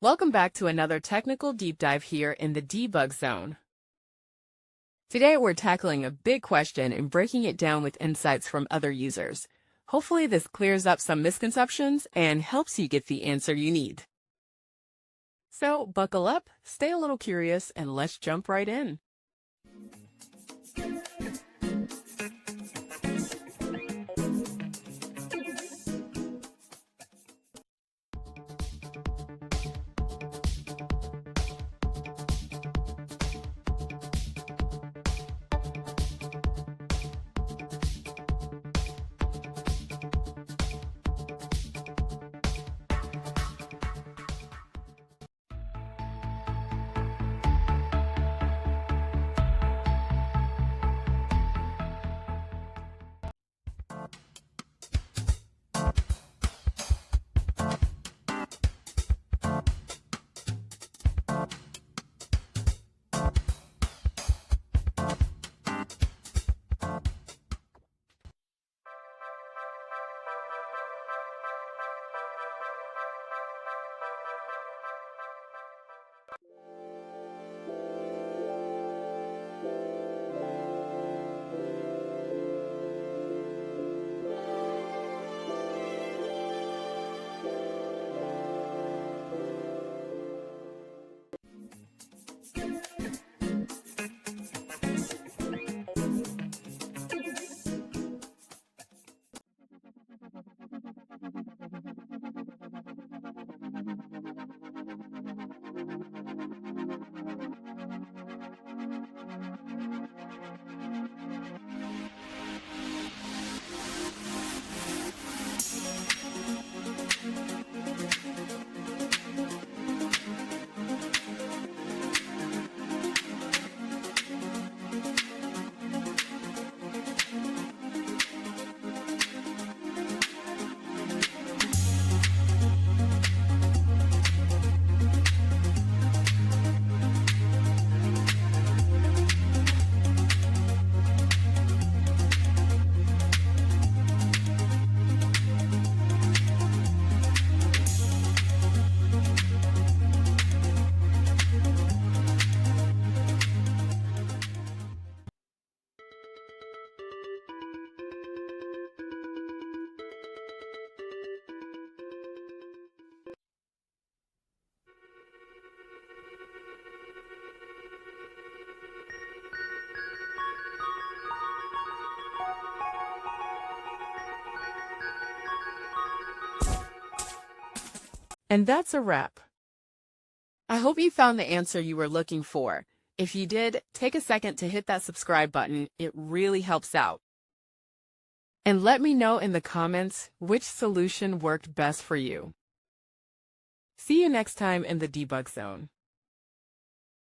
Welcome back to another technical deep dive here in the debug zone. Today we're tackling a big question and breaking it down with insights from other users. Hopefully this clears up some misconceptions and helps you get the answer you need. So buckle up, stay a little curious, and let's jump right in. And that's a wrap. I hope you found the answer you were looking for. If you did, take a second to hit that subscribe button. It really helps out. And let me know in the comments which solution worked best for you. See you next time in the debug zone.